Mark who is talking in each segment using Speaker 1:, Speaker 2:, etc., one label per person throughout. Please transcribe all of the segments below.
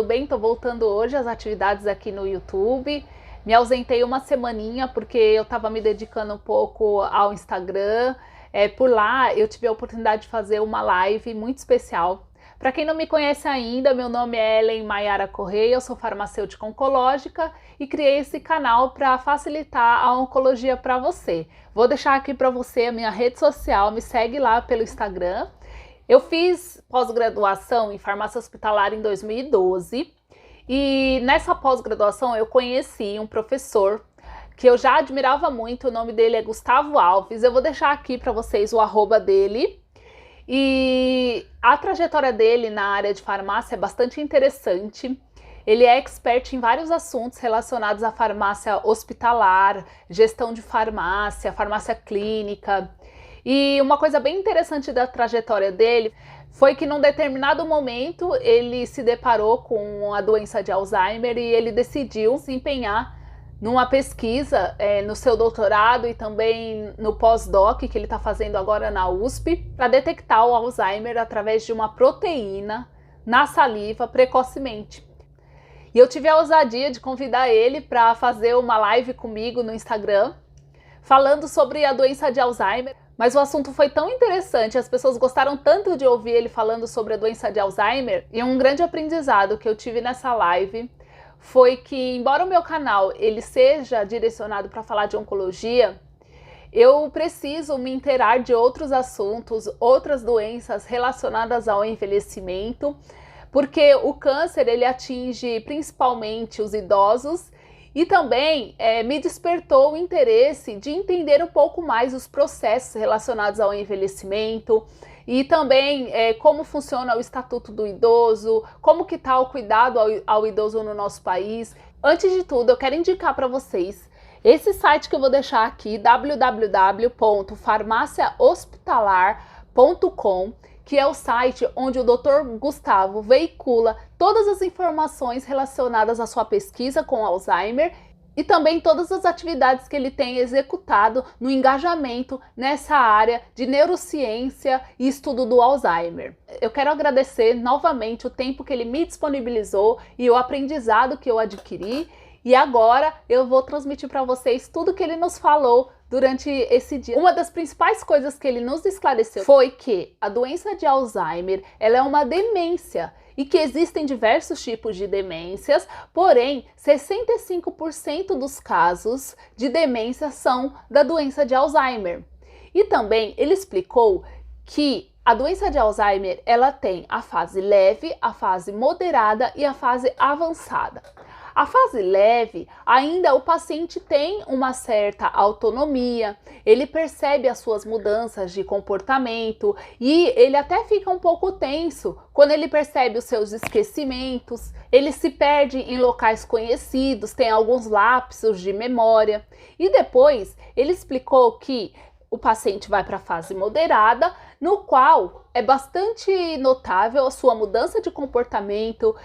Speaker 1: tudo bem? Tô voltando hoje às atividades aqui no YouTube. Me ausentei uma semaninha porque eu tava me dedicando um pouco ao Instagram. Por lá eu tive a oportunidade de fazer uma live muito especial. Para quem não me conhece ainda, meu nome é Ellen Maiara Correia, eu sou farmacêutica oncológica e criei esse canal para facilitar a oncologia para você. Vou deixar aqui para você a minha rede social, me segue lá pelo Instagram. Eu fiz pós-graduação em farmácia hospitalar em 2012 e nessa pós-graduação eu conheci um professor que eu já admirava muito, o nome dele é Gustavo Alves. Eu vou deixar aqui para vocês o arroba dele. E a trajetória dele na área de farmácia é bastante interessante. Ele é expert em vários assuntos relacionados à farmácia hospitalar, gestão de farmácia, farmácia clínica. E uma coisa bem interessante da trajetória dele foi que num determinado momento ele se deparou com a doença de Alzheimer e ele decidiu se empenhar numa pesquisa no seu doutorado e também no pós-doc que ele está fazendo agora na USP para detectar o Alzheimer através de uma proteína na saliva precocemente. E eu tive a ousadia de convidar ele para fazer uma live comigo no Instagram falando sobre a doença de Alzheimer, mas o assunto foi tão interessante, as pessoas gostaram tanto de ouvir ele falando sobre a doença de Alzheimer, e um grande aprendizado que eu tive nessa live foi que, embora o meu canal ele seja direcionado para falar de oncologia, eu preciso me inteirar de outros assuntos, outras doenças relacionadas ao envelhecimento, porque o câncer ele atinge principalmente os idosos e também me despertou o interesse de entender um pouco mais os processos relacionados ao envelhecimento, e também como funciona o Estatuto do Idoso, como que está o cuidado ao idoso no nosso país. Antes de tudo, eu quero indicar para vocês esse site que eu vou deixar aqui, www.farmaciahospitalar.com, que é o site onde o Dr. Gustavo veicula todas as informações relacionadas à sua pesquisa com Alzheimer e também todas as atividades que ele tem executado no engajamento nessa área de neurociência e estudo do Alzheimer. Eu quero agradecer novamente o tempo que ele me disponibilizou e o aprendizado que eu adquiri, e agora eu vou transmitir para vocês tudo que ele nos falou durante esse dia. Uma das principais coisas que ele nos esclareceu foi que a doença de Alzheimer ela é uma demência e que existem diversos tipos de demências, porém 65% dos casos de demência são da doença de Alzheimer. E também ele explicou que a doença de Alzheimer ela tem a fase leve, a fase moderada e a fase avançada. A fase leve, ainda o paciente tem uma certa autonomia, ele percebe as suas mudanças de comportamento e ele até fica um pouco tenso quando ele percebe os seus esquecimentos, ele se perde em locais conhecidos, tem alguns lapsos de memória. E depois ele explicou que o paciente vai para a fase moderada, no qual é bastante notável a sua mudança de comportamento,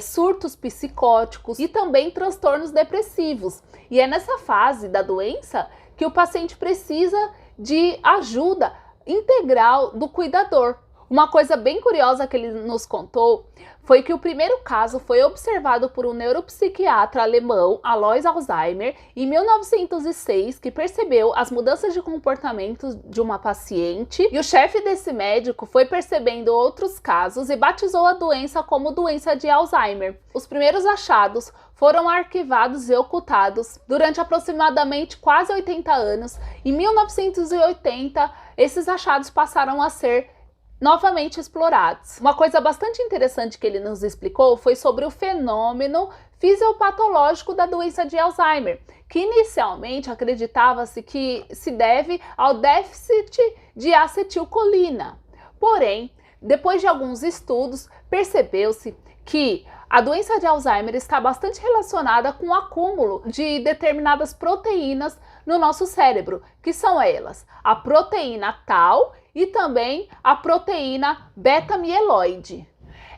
Speaker 1: surtos psicóticos e também transtornos depressivos. E é nessa fase da doença que o paciente precisa de ajuda integral do cuidador. Uma coisa bem curiosa que ele nos contou foi que o primeiro caso foi observado por um neuropsiquiatra alemão, Alois Alzheimer, em 1906, que percebeu as mudanças de comportamento de uma paciente, e o chefe desse médico foi percebendo outros casos e batizou a doença como doença de Alzheimer. Os primeiros achados foram arquivados e ocultados durante aproximadamente quase 80 anos. Em 1980, esses achados passaram a ser novamente explorados. Uma coisa bastante interessante que ele nos explicou foi sobre o fenômeno fisiopatológico da doença de Alzheimer, que inicialmente acreditava-se que se deve ao déficit de acetilcolina. Porém, depois de alguns estudos, percebeu-se que a doença de Alzheimer está bastante relacionada com o acúmulo de determinadas proteínas no nosso cérebro, que são elas a proteína tau e também a proteína beta-mieloide.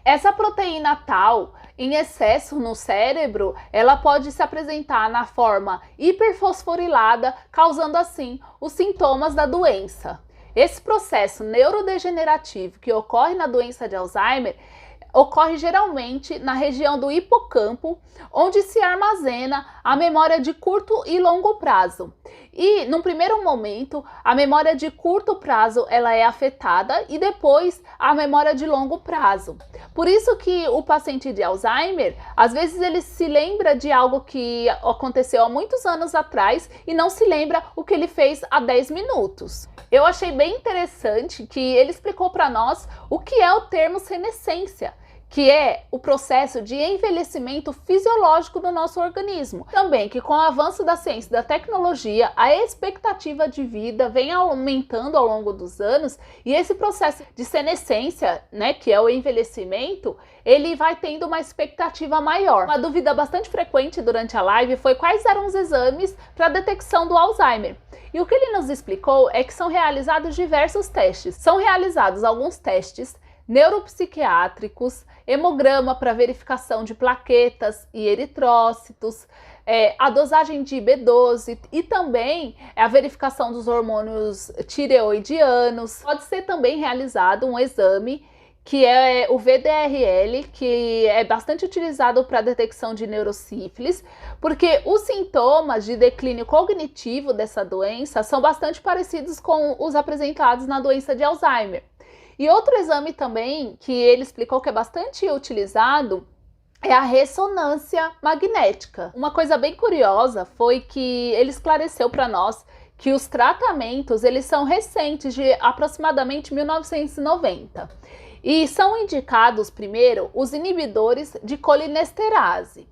Speaker 1: Essa proteína tau, em excesso no cérebro, ela pode se apresentar na forma hiperfosforilada, causando assim os sintomas da doença. Esse processo neurodegenerativo que ocorre na doença de Alzheimer ocorre geralmente na região do hipocampo, onde se armazena a memória de curto e longo prazo. E, num primeiro momento, a memória de curto prazo ela é afetada e depois a memória de longo prazo. Por isso que o paciente de Alzheimer, às vezes ele se lembra de algo que aconteceu há muitos anos atrás e não se lembra o que ele fez há 10 minutos. Eu achei bem interessante que ele explicou para nós o que é o termo senescência, que é o processo de envelhecimento fisiológico do nosso organismo. Também que com o avanço da ciência e da tecnologia, a expectativa de vida vem aumentando ao longo dos anos e esse processo de senescência, né, que é o envelhecimento, ele vai tendo uma expectativa maior. Uma dúvida bastante frequente durante a live foi quais eram os exames para a detecção do Alzheimer. E o que ele nos explicou é que são realizados diversos testes. São realizados alguns testes neuropsiquiátricos, hemograma para verificação de plaquetas e eritrócitos, a dosagem de B12 e também a verificação dos hormônios tireoidianos. Pode ser também realizado um exame que é o VDRL, que é bastante utilizado para a detecção de neurosífilis, porque os sintomas de declínio cognitivo dessa doença são bastante parecidos com os apresentados na doença de Alzheimer. E outro exame também que ele explicou que é bastante utilizado é a ressonância magnética. Uma coisa bem curiosa foi que ele esclareceu para nós que os tratamentos eles são recentes, de aproximadamente 1990. E são indicados primeiro os inibidores de colinesterase.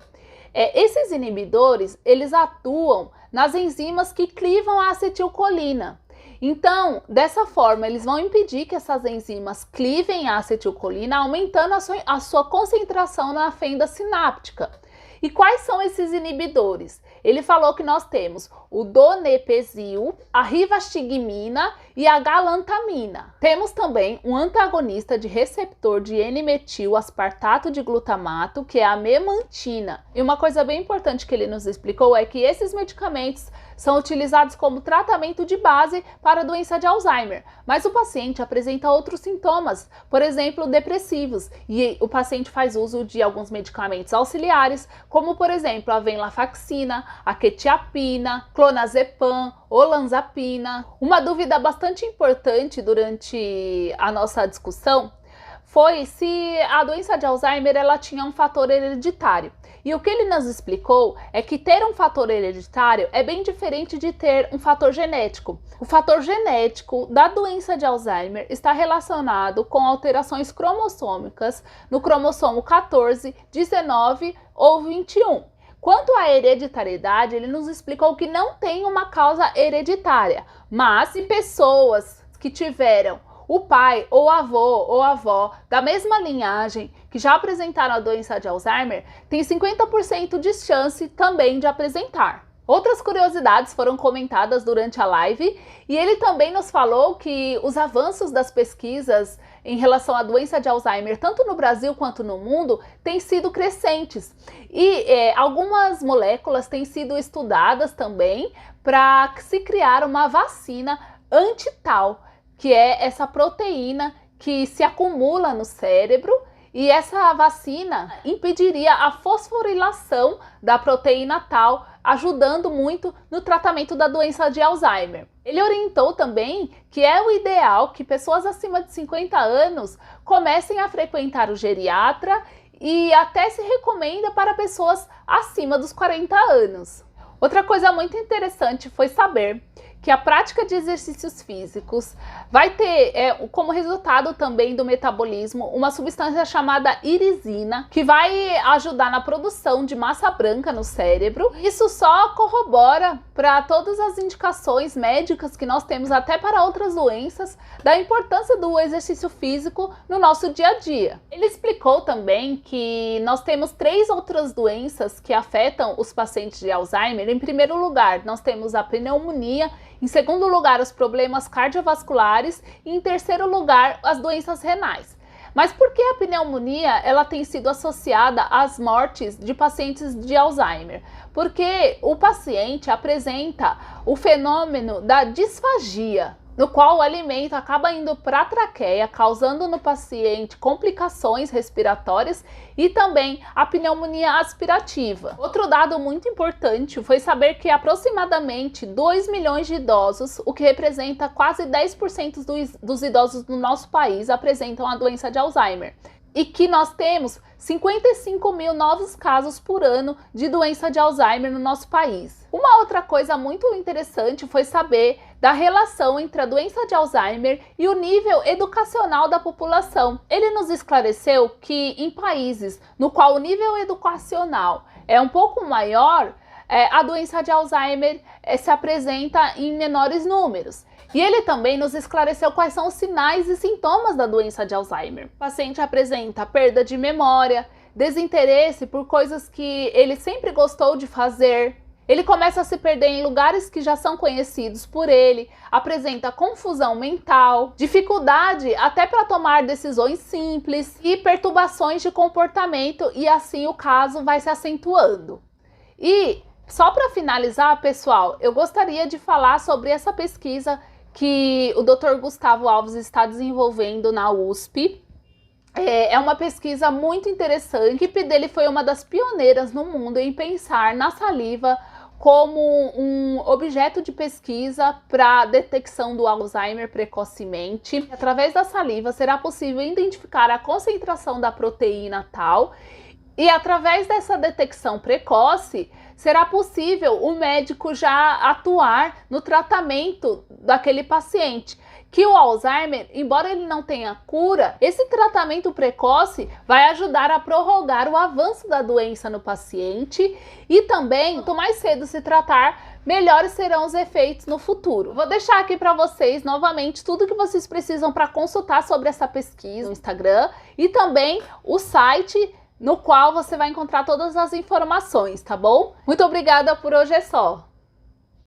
Speaker 1: Esses inibidores eles atuam nas enzimas que clivam a acetilcolina. Então, dessa forma, eles vão impedir que essas enzimas clivem a acetilcolina, aumentando a sua concentração na fenda sináptica. E quais são esses inibidores? Ele falou que nós temos o donepezil, a rivastigmina e a galantamina. Temos também um antagonista de receptor de N-metil aspartato de glutamato, que é a memantina. E uma coisa bem importante que ele nos explicou é que esses medicamentos são utilizados como tratamento de base para a doença de Alzheimer, mas o paciente apresenta outros sintomas, por exemplo, depressivos, e o paciente faz uso de alguns medicamentos auxiliares, como por exemplo a venlafaxina, a quetiapina, clonazepam, olanzapina. Uma dúvida bastante importante durante a nossa discussão foi se a doença de Alzheimer ela tinha um fator hereditário. E o que ele nos explicou é que ter um fator hereditário é bem diferente de ter um fator genético. O fator genético da doença de Alzheimer está relacionado com alterações cromossômicas no cromossomo 14, 19 ou 21. Quanto à hereditariedade, ele nos explicou que não tem uma causa hereditária, mas se pessoas que tiveram o pai ou avô ou avó da mesma linhagem que já apresentaram a doença de Alzheimer tem 50% de chance também de apresentar. Outras curiosidades foram comentadas durante a live e ele também nos falou que os avanços das pesquisas em relação à doença de Alzheimer, tanto no Brasil quanto no mundo, têm sido crescentes. E algumas moléculas têm sido estudadas também para se criar uma vacina anti-tau, que é essa proteína que se acumula no cérebro, e essa vacina impediria a fosforilação da proteína tau, ajudando muito no tratamento da doença de Alzheimer. Ele orientou também que é o ideal que pessoas acima de 50 anos comecem a frequentar o geriatra e até se recomenda para pessoas acima dos 40 anos. Outra coisa muito interessante foi saber que a prática de exercícios físicos vai ter como resultado também do metabolismo uma substância chamada irisina, que vai ajudar na produção de massa branca no cérebro. Isso só corrobora para todas as indicações médicas que nós temos até para outras doenças, da importância do exercício físico no nosso dia a dia. Ele explicou também que nós temos 3 outras doenças que afetam os pacientes de Alzheimer. Em primeiro lugar, nós temos a pneumonia, em segundo lugar, os problemas cardiovasculares e em terceiro lugar, as doenças renais. Mas por que a pneumonia ela tem sido associada às mortes de pacientes de Alzheimer? Porque o paciente apresenta o fenômeno da disfagia. no qual o alimento acaba indo para a traqueia, causando no paciente complicações respiratórias e também a pneumonia aspirativa. Outro dado muito importante foi saber que aproximadamente 2 milhões de idosos, o que representa quase 10% dos idosos no nosso país, apresentam a doença de Alzheimer. E que nós temos 55 mil novos casos por ano de doença de Alzheimer no nosso país. Uma outra coisa muito interessante foi saber da relação entre a doença de Alzheimer e o nível educacional da população. Ele nos esclareceu que em países no qual o nível educacional é um pouco maior, a doença de Alzheimer se apresenta em menores números. E ele também nos esclareceu quais são os sinais e sintomas da doença de Alzheimer. O paciente apresenta perda de memória, desinteresse por coisas que ele sempre gostou de fazer. Ele começa a se perder em lugares que já são conhecidos por ele, apresenta confusão mental, dificuldade até para tomar decisões simples e perturbações de comportamento, e assim o caso vai se acentuando. E só para finalizar, pessoal, eu gostaria de falar sobre essa pesquisa que o Dr. Gustavo Alves está desenvolvendo na USP. É uma pesquisa muito interessante. A equipe dele foi uma das pioneiras no mundo em pensar na saliva como um objeto de pesquisa para detecção do Alzheimer precocemente. Através da saliva será possível identificar a concentração da proteína tal, e através dessa detecção precoce será possível o médico já atuar no tratamento daquele paciente. Que o Alzheimer, embora ele não tenha cura, esse tratamento precoce vai ajudar a prorrogar o avanço da doença no paciente, e também, quanto mais cedo se tratar, melhores serão os efeitos no futuro. Vou deixar aqui para vocês novamente tudo que vocês precisam para consultar sobre essa pesquisa no Instagram, e também o site no qual você vai encontrar todas as informações, tá bom? Muito obrigada, por hoje é só.